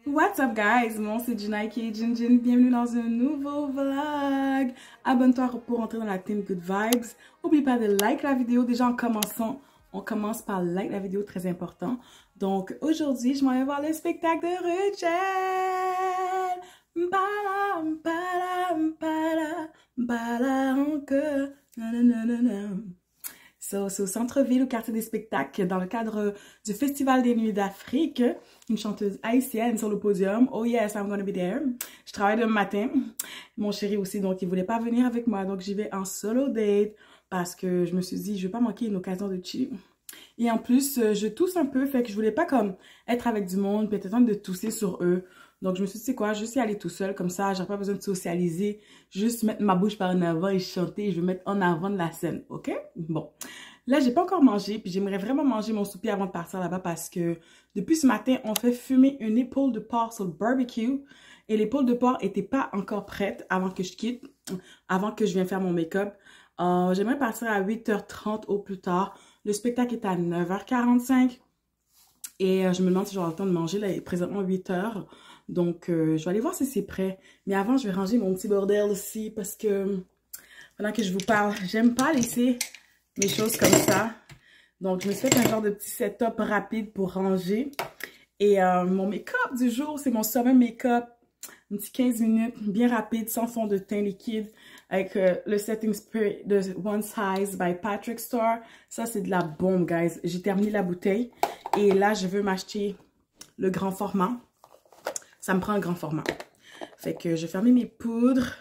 What's up guys, moi c'est Gina qui est Jin Jin, bienvenue dans un nouveau vlog. Abonne-toi pour entrer dans la team Good Vibes. N'oublie pas de like la vidéo, déjà en commençant, on commence par like la vidéo, très important. Donc aujourd'hui je m'en vais voir le spectacle de Rachel. Mbala, mbala, mbala, mbala encore. Nanana. C'est au centre-ville, au quartier des spectacles, dans le cadre du Festival des Nuits d'Afrique. Une chanteuse haïtienne sur le podium. Oh yes, I'm gonna be there. Je travaille le matin. Mon chéri aussi, donc il voulait pas venir avec moi. Donc j'y vais en solo date parce que je me suis dit, je vais pas manquer une occasion de chill. Et en plus, je tousse un peu, fait que je voulais pas comme être avec du monde, puis être en train de tousser sur eux. Donc je me suis dit, c'est quoi, juste y aller tout seul, comme ça, j'ai pas besoin de socialiser. Juste mettre ma bouche par en avant et chanter. Je vais mettre en avant de la scène, ok? Bon. Là, j'ai pas encore mangé, puis j'aimerais vraiment manger mon souper avant de partir là-bas parce que depuis ce matin, on fait fumer une épaule de porc sur le barbecue. Et l'épaule de porc était pas encore prête avant que je quitte, avant que je vienne faire mon make-up. J'aimerais partir à 8h30 au plus tard. Le spectacle est à 9h45. Et je me demande si j'aurai le temps de manger. Là, il est présentement 8h. Donc, je vais aller voir si c'est prêt. Mais avant, je vais ranger mon petit bordel aussi parce que pendant que je vous parle, j'aime pas laisser mes choses comme ça. Donc, je me suis fait un genre de petit setup rapide pour ranger. Et mon make-up du jour, c'est mon summer make-up. Un petit 15 minutes, bien rapide, sans fond de teint liquide. Avec le setting spray de One Size by Patrick Star. Ça, c'est de la bombe, guys. J'ai terminé la bouteille. Et là, je veux m'acheter le grand format. Ça me prend un grand format. Fait que je vais fermer mes poudres.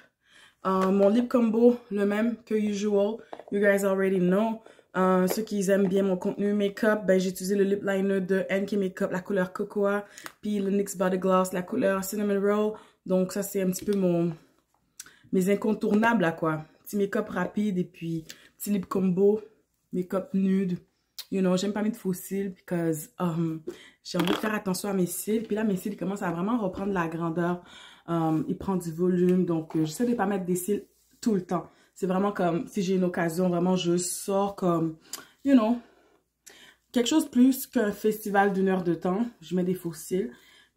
Mon lip combo, le même que usual. You guys already know. Ceux qui aiment bien mon contenu make-up, ben, j'ai utilisé le lip liner de NK Makeup, la couleur Cocoa. Puis le NYX Body Gloss, la couleur Cinnamon Roll. Donc ça, c'est un petit peu mes incontournables, là, quoi. Petit make-up rapide et puis petit lip combo, make-up nude. You know, j'aime pas mettre de faux cils because j'ai envie de faire attention à mes cils. Puis là, mes cils commencent à vraiment reprendre la grandeur. Il prend du volume. Donc, j'essaie de pas mettre des cils tout le temps. C'est vraiment comme, si j'ai une occasion, vraiment, je sors comme, you know, quelque chose plus qu'un festival d'une heure de temps. Je mets des faux cils.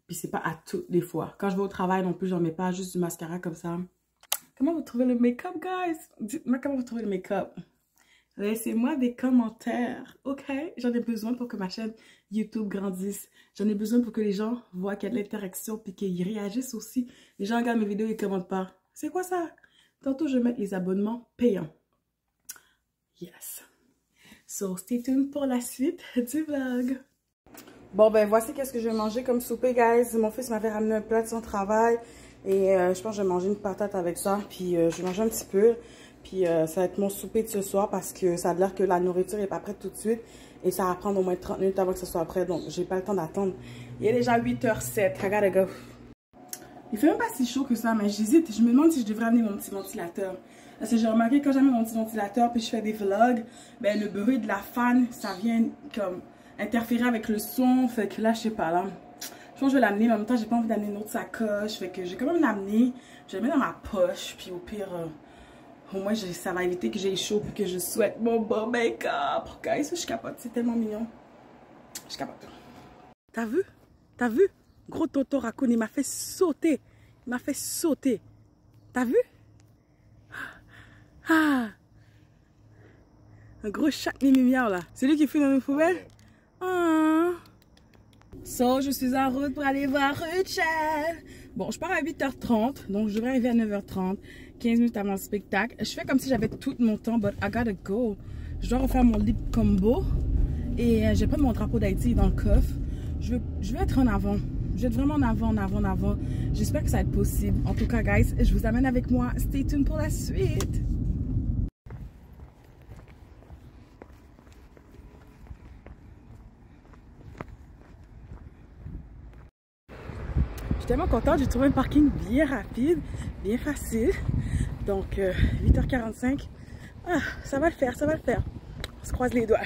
Puis c'est pas à toutes les fois. Quand je vais au travail non plus, j'en mets pas juste du mascara comme ça. Comment vous trouvez le make-up, guys? Dites-moi comment vous trouvez le make-up. Laissez-moi des commentaires, ok? J'en ai besoin pour que ma chaîne YouTube grandisse. J'en ai besoin pour que les gens voient qu'il y a de l'interaction puis qu'ils réagissent aussi. Les gens regardent mes vidéos et ils ne commentent pas. C'est quoi ça? Tantôt, je vais mettre les abonnements payants. Yes. So, stay tuned pour la suite du vlog. Bon, ben voici qu'est-ce que je vais manger comme souper, guys. Mon fils m'avait ramené un plat de son travail. Et je pense que je vais manger une patate avec ça. Puis je vais manger un petit peu. Puis ça va être mon souper de ce soir parce que ça a l'air que la nourriture n'est pas prête tout de suite. Et ça va prendre au moins 30 minutes avant que ce soit prêt. Donc, j'ai pas le temps d'attendre. Il est déjà 8h07. I gotta go. Il fait même pas si chaud que ça, mais j'hésite. Je me demande si je devrais amener mon petit ventilateur. Parce que j'ai remarqué quand j'amène mon petit ventilateur puis je fais des vlogs, ben le bruit de la fan, ça vient comme interférer avec le son. Fait que là, je sais pas là. Je pense que je vais l'amener, mais en même temps, j'ai pas envie d'amener une autre sacoche. Fait que je vais quand même l'amener. Je vais la mettre dans ma poche. Puis au pire, au moins, ça va éviter que j'ai chaud puis que je souhaite mon bon make-up. Guys, je capote. C'est tellement mignon. Je capote. T'as vu? T'as vu? Gros Toto Raccoon, il m'a fait sauter. Il m'a fait sauter. T'as vu? Ah! Un gros chat mimi-miau là. C'est lui qui fait dans mes poubelles? Ah! So, je suis en route pour aller voir Rachel. Bon, je pars à 8h30, donc je devrais arriver à 9h30, 15 minutes avant le spectacle. Je fais comme si j'avais tout mon temps, but I gotta go. Je dois refaire mon lip combo et j'ai pas mon drapeau d'Haïti dans le coffre. Je veux être en avant. Je vais être vraiment en avant. J'espère que ça va être possible. En tout cas, guys, je vous amène avec moi. Stay tuned pour la suite. Je suis tellement contente, j'ai trouvé un parking bien rapide, bien facile. Donc 8h45, ah, ça va le faire, ça va le faire. On se croise les doigts.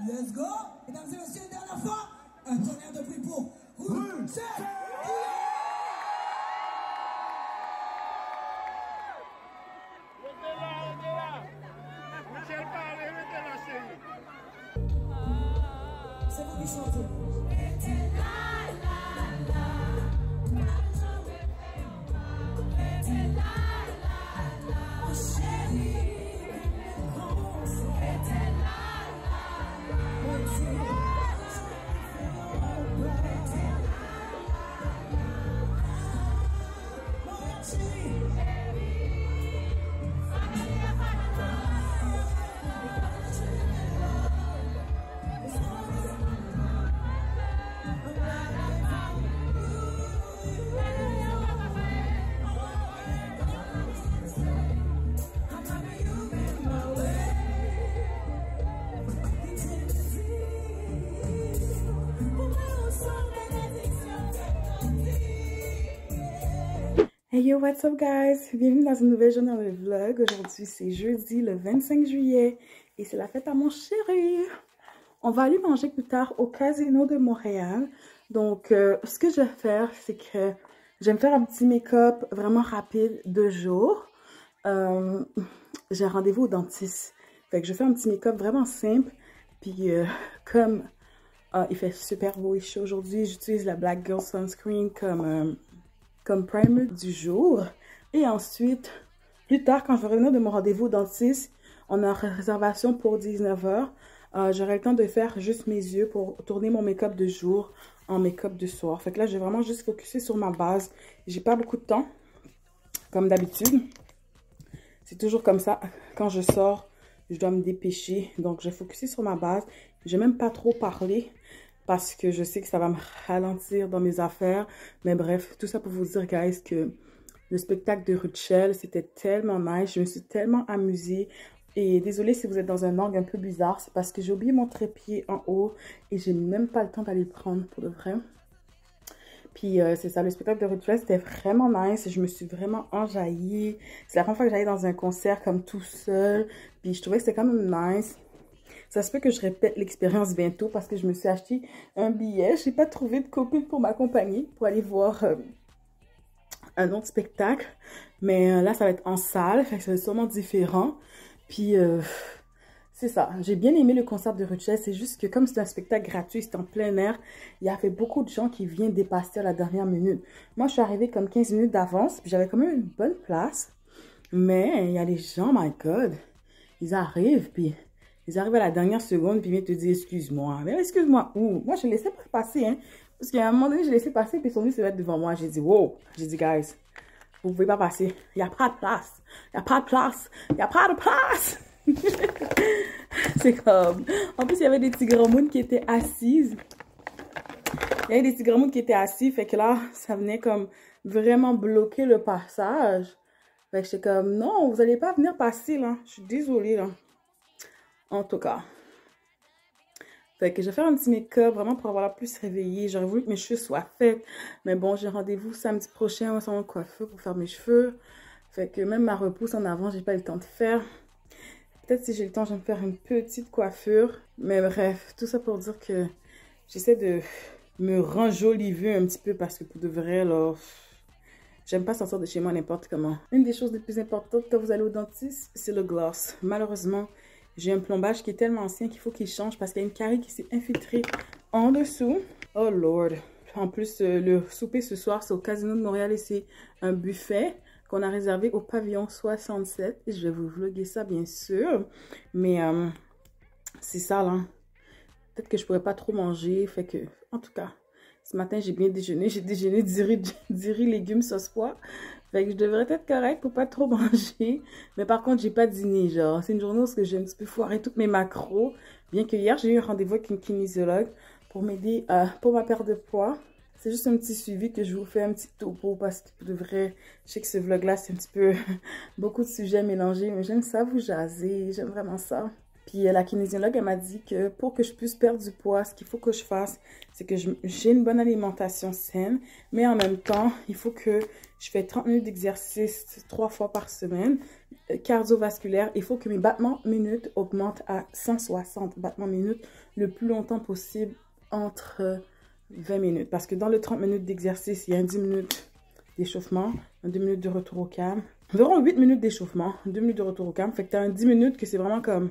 Let's go. Mesdames et messieurs, une dernière fois, un tonnerre de bruit pour Rousset. C'est vous qui chantez. Hey yo, what's up guys? Bienvenue dans une nouvelle journée dans le vlog. Aujourd'hui, c'est jeudi le 25 juillet et c'est la fête à mon chéri. On va aller manger plus tard au Casino de Montréal. Donc, ce que je vais faire, c'est que je vais me faire un petit make-up vraiment rapide de jour. J'ai un rendez-vous au dentiste. Fait que je fais un petit make-up vraiment simple. Puis, comme Il fait super beau et chaud aujourd'hui. J'utilise la Black Girl Sunscreen comme primer du jour. Et ensuite, plus tard, quand je vais revenir de mon rendez-vous au dentiste, on a réservation pour 19 h. J'aurai le temps de faire juste mes yeux pour tourner mon make-up de jour en make-up de soir. Fait que là, je vais vraiment juste focuser sur ma base. J'ai pas beaucoup de temps, comme d'habitude. C'est toujours comme ça. Quand je sors, je dois me dépêcher. Donc, je vais focuser sur ma base. Je vais même pas trop parler parce que je sais que ça va me ralentir dans mes affaires. Mais bref, tout ça pour vous dire, guys, que le spectacle de Rachel, c'était tellement nice. Je me suis tellement amusée. Et désolée si vous êtes dans un angle un peu bizarre. C'est parce que j'ai oublié mon trépied en haut et j'ai même pas le temps d'aller le prendre pour de vrai. Puis c'est ça, le spectacle de Rachel, c'était vraiment nice. Je me suis vraiment enjaillée. C'est la première fois que j'allais dans un concert comme tout seul. Puis je trouvais que c'était quand même nice. Ça se peut que je répète l'expérience bientôt parce que je me suis acheté un billet. Je n'ai pas trouvé de copine pour m'accompagner pour aller voir un autre spectacle. Mais là, ça va être en salle. Fait que ça va être sûrement différent. Puis c'est ça. J'ai bien aimé le concert de Rachel. C'est juste que comme c'est un spectacle gratuit, c'est en plein air, il y avait beaucoup de gens qui viennent dépasser à la dernière minute. Moi, je suis arrivée comme 15 minutes d'avance. Puis j'avais quand même une bonne place. Mais il y a des gens, my God, ils arrivent, puis ils arrivent à la dernière seconde, puis ils viennent te dire excuse-moi. Mais excuse-moi où? Moi, je ne laissais pas passer, hein. Parce qu'à un moment donné, je laissais passer, puis ils sont venus se mettre devant moi. J'ai dit, wow. J'ai dit, guys, vous ne pouvez pas passer. Il n'y a pas de place. Il n'y a pas de place. Il n'y a pas de place. C'est comme... En plus, il y avait des petits grands mounes qui étaient assises. Il y avait des petits grands mounes qui étaient assis, fait que là, ça venait comme vraiment bloquer le passage. Fait que j'étais comme, non, vous n'allez pas venir passer, là. Je suis désolée, là. En tout cas. Fait que je vais faire un petit make-up, vraiment pour avoir la plus réveillée. J'aurais voulu que mes cheveux soient faits. Mais bon, j'ai rendez-vous samedi prochain au salon de coiffeur pour faire mes cheveux. Fait que même ma repousse en avant, j'ai pas eu le temps de faire. Peut-être si j'ai le temps, je vais me faire une petite coiffure. Mais bref, tout ça pour dire que j'essaie de me renjoliver un petit peu parce que pour de vrai, là... J'aime pas sortir de chez moi n'importe comment. Une des choses les plus importantes quand vous allez au dentiste, c'est le gloss. Malheureusement, j'ai un plombage qui est tellement ancien qu'il faut qu'il change parce qu'il y a une carie qui s'est infiltrée en dessous. Oh Lord! En plus, le souper ce soir, c'est au Casino de Montréal et c'est un buffet qu'on a réservé au pavillon 67. Et je vais vous vlogger ça, bien sûr. Mais c'est ça, là. Peut-être que je pourrais pas trop manger. Fait que, en tout cas... Ce matin, j'ai bien déjeuné. J'ai déjeuné du riz, légumes, sauce pois. Fait que je devrais être correcte pour pas trop manger. Mais par contre, j'ai pas dîné, genre. C'est une journée où j'ai un petit peu foiré toutes mes macros. Bien que hier, j'ai eu un rendez-vous avec une kinésiologue pour m'aider pour ma perte de poids. C'est juste un petit suivi que je vous fais, un petit topo. Parce que pour de vrai, je sais que ce vlog-là, c'est un petit peu beaucoup de sujets mélangés. Mais j'aime ça vous jaser. J'aime vraiment ça. Puis la kinésiologue, elle m'a dit que pour que je puisse perdre du poids, ce qu'il faut que je fasse, c'est que j'ai une bonne alimentation saine. Mais en même temps, il faut que je fais 30 minutes d'exercice 3 fois par semaine. Cardiovasculaire, il faut que mes battements minutes augmentent à 160 battements minutes le plus longtemps possible entre 20 minutes. Parce que dans les 30 minutes d'exercice, il y a 10 minutes d'échauffement, 2 minutes de retour au calme. Environ 8 minutes d'échauffement, 2 minutes de retour au calme. Fait que tu as 10 minutes que c'est vraiment comme...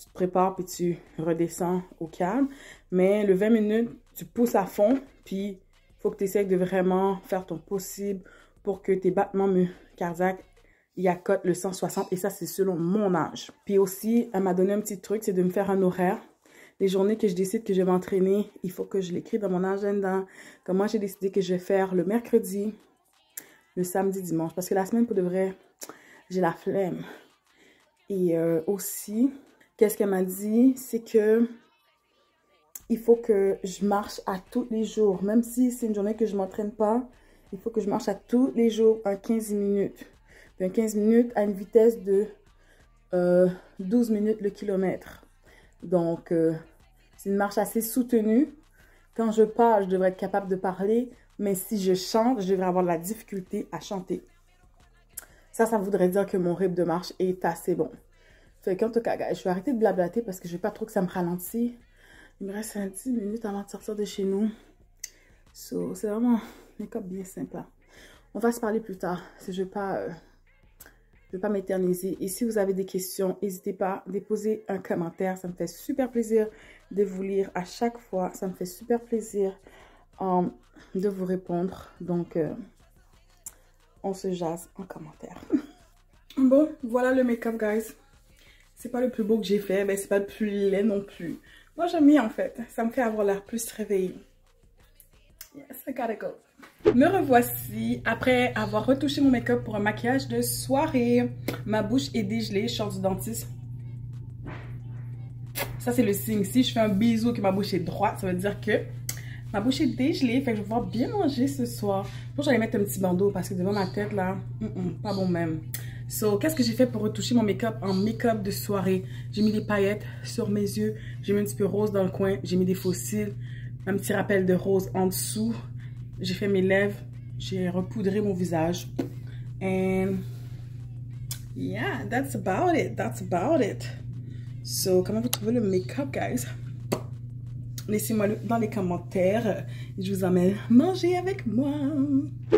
Tu te prépares, puis tu redescends au calme. Mais le 20 minutes, tu pousses à fond. Puis, il faut que tu essaies de vraiment faire ton possible pour que tes battements cardiaques y accotent le 160. Et ça, c'est selon mon âge. Puis aussi, elle m'a donné un petit truc, c'est de me faire un horaire. Les journées que je décide que je vais m'entraîner, il faut que je l'écris dans mon agenda. Comme moi, j'ai décidé que je vais faire le mercredi, le samedi, dimanche. Parce que la semaine, pour de vrai, j'ai la flemme. Et aussi... Qu'est-ce qu'elle m'a dit? C'est que il faut que je marche à tous les jours. Même si c'est une journée que je ne m'entraîne pas, il faut que je marche à tous les jours un 15 minutes. Puis un 15 minutes à une vitesse de 12 minutes le kilomètre. Donc, c'est une marche assez soutenue. Quand je parle, je devrais être capable de parler. Mais si je chante, je devrais avoir de la difficulté à chanter. Ça voudrait dire que mon rythme de marche est assez bon. Fait qu'en tout cas, guys, je vais arrêter de blablater parce que je ne veux pas trop que ça me ralentisse. Il me reste 10 minutes avant de sortir de chez nous. So, c'est vraiment un make-up bien simple. Là. On va se parler plus tard. Si je ne veux pas Je ne vais pas m'éterniser. Et si vous avez des questions, n'hésitez pas à déposer un commentaire. Ça me fait super plaisir de vous lire à chaque fois. Ça me fait super plaisir de vous répondre. Donc, on se jase en commentaire. Bon, voilà le make-up, guys. C'est pas le plus beau que j'ai fait, mais c'est pas le plus laid non plus. Moi, j'aime bien, en fait. Ça me fait avoir l'air plus réveillée. Yes, I gotta go. Me revoici après avoir retouché mon make-up pour un maquillage de soirée. Ma bouche est dégelée, je sors du dentiste. Ça, c'est le signe. Si je fais un bisou que ma bouche est droite, ça veut dire que ma bouche est dégelée. Fait que je vais pouvoir bien manger ce soir. Bon, j'allais mettre un petit bandeau parce que devant ma tête, là, pas bon même. So, qu'est-ce que j'ai fait pour retoucher mon make-up en make-up de soirée? J'ai mis des paillettes sur mes yeux. J'ai mis un petit peu rose dans le coin. J'ai mis des faux cils. Un petit rappel de rose en dessous. J'ai fait mes lèvres. J'ai repoudré mon visage. And yeah, that's about it. That's about it. So, comment vous trouvez le make-up, guys? Laissez-moi dans les commentaires. Je vous emmène manger avec moi.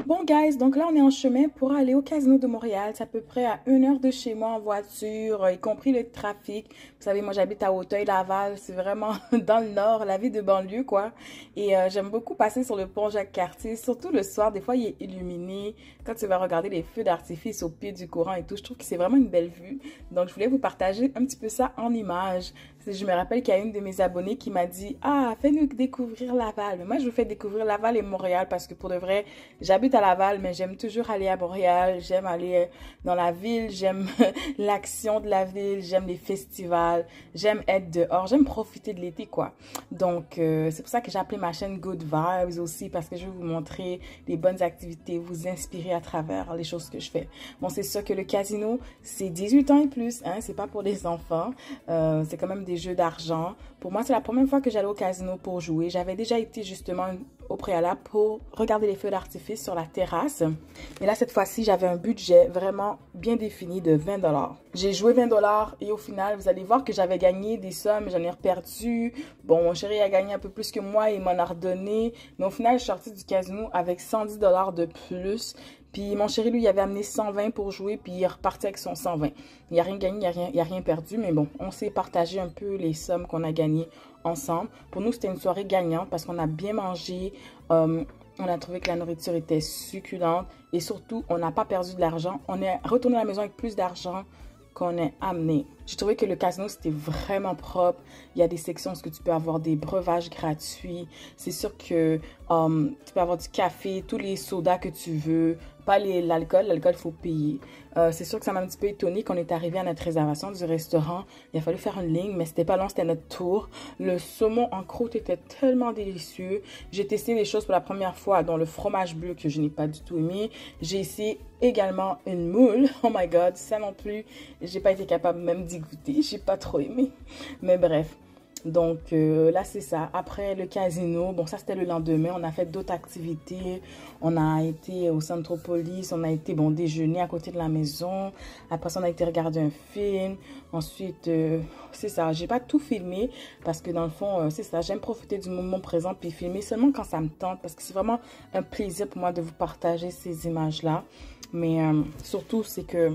Bon, guys, donc là, on est en chemin pour aller au Casino de Montréal. C'est à peu près à 1 heure de chez moi en voiture, y compris le trafic. Vous savez, moi, j'habite à Auteuil-Laval. C'est vraiment dans le nord, la ville de banlieue, quoi. Et j'aime beaucoup passer sur le pont Jacques-Cartier, surtout le soir. Des fois, il est illuminé. Quand tu vas regarder les feux d'artifice au pied du courant et tout, je trouve que c'est vraiment une belle vue. Donc, je voulais vous partager un petit peu ça en images. Je me rappelle qu'il y a une de mes abonnées qui m'a dit « Ah, fais-nous découvrir Laval. » Mais moi, je vous fais découvrir Laval et Montréal parce que pour de vrai, j'habite à Laval, mais j'aime toujours aller à Montréal. J'aime aller dans la ville, j'aime l'action de la ville, j'aime les festivals, j'aime être dehors, j'aime profiter de l'été, quoi. Donc, c'est pour ça que j'ai appelé ma chaîne Good Vibes aussi parce que je vais vous montrer les bonnes activités, vous inspirer à travers les choses que je fais. Bon, c'est sûr que le casino, c'est 18 ans et plus, hein, c'est pas pour les enfants. C'est quand même des jeux d'argent. Pour moi, c'est la première fois que j'allais au casino pour jouer. J'avais déjà été justement au préalable pour regarder les feux d'artifice sur la terrasse. Mais là, cette fois-ci, j'avais un budget vraiment bien défini de 20 $. J'ai joué 20 $ et au final, vous allez voir que j'avais gagné des sommes, j'en ai perdu. Bon, mon chéri a gagné un peu plus que moi et il m'en a redonné. Mais au final, je suis sortie du casino avec 110 $ de plus. Puis mon chéri, lui, il avait amené 120 pour jouer, puis il est reparti avec son 120. Il n'a rien gagné, il n'a rien perdu, mais bon, on s'est partagé un peu les sommes qu'on a gagnées ensemble. Pour nous, c'était une soirée gagnante parce qu'on a bien mangé, on a trouvé que la nourriture était succulente et surtout, on n'a pas perdu de l'argent. On est retourné à la maison avec plus d'argent qu'on est amené. J'ai trouvé que le casino, c'était vraiment propre. Il y a des sections où tu peux avoir des breuvages gratuits. C'est sûr que tu peux avoir du café, tous les sodas que tu veux. Pas l'alcool, l'alcool, il faut payer. C'est sûr que ça m'a un petit peu étonné qu'on est arrivé à notre réservation du restaurant. Il a fallu faire une ligne, mais c'était pas long, c'était notre tour. Le saumon en croûte était tellement délicieux. J'ai testé des choses pour la première fois, dont le fromage bleu que je n'ai pas du tout aimé. J'ai essayé également une moule. Oh my god, ça non plus, j'ai pas été capable même d'y goûter. J'ai pas trop aimé. Mais bref. Donc là, c'est ça. Après le casino, bon, ça c'était le lendemain. On a fait d'autres activités. On a été au Centropolis. On a été, bon, déjeuner à côté de la maison. Après ça, on a été regarder un film. Ensuite, c'est ça. J'ai pas tout filmé parce que dans le fond, c'est ça. J'aime profiter du moment présent puis filmer seulement quand ça me tente parce que c'est vraiment un plaisir pour moi de vous partager ces images-là. Mais surtout, c'est que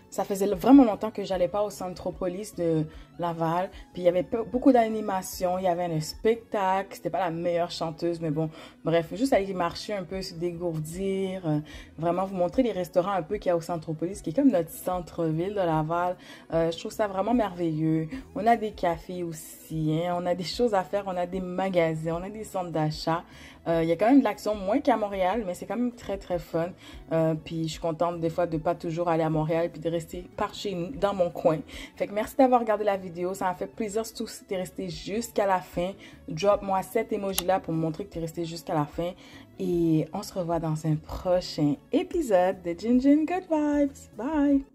ça faisait vraiment longtemps que j'allais pas au Centropolis de Laval. Puis il y avait beaucoup d'animations, il y avait un spectacle. C'était pas la meilleure chanteuse, mais bon, bref, juste aller marcher un peu, se dégourdir. Vraiment vous montrer les restaurants un peu qu'il y a au Centropolis, qui est comme notre centre-ville de Laval. Je trouve ça vraiment merveilleux. On a des cafés aussi, hein, on a des choses à faire, on a des magasins, on a des centres d'achat. Il y a quand même de l'action, moins qu'à Montréal, mais c'est quand même très, très fun. Puis je suis contente des fois de pas toujours aller à Montréal puis de rester par chez nous, dans mon coin. Fait que merci d'avoir regardé la vidéo. Ça m'a fait plaisir, surtout si tu es resté jusqu'à la fin. Drop-moi cet emoji-là pour me montrer que tu es resté jusqu'à la fin. Et on se revoit dans un prochain épisode de Gin Gin Good Vibes. Bye!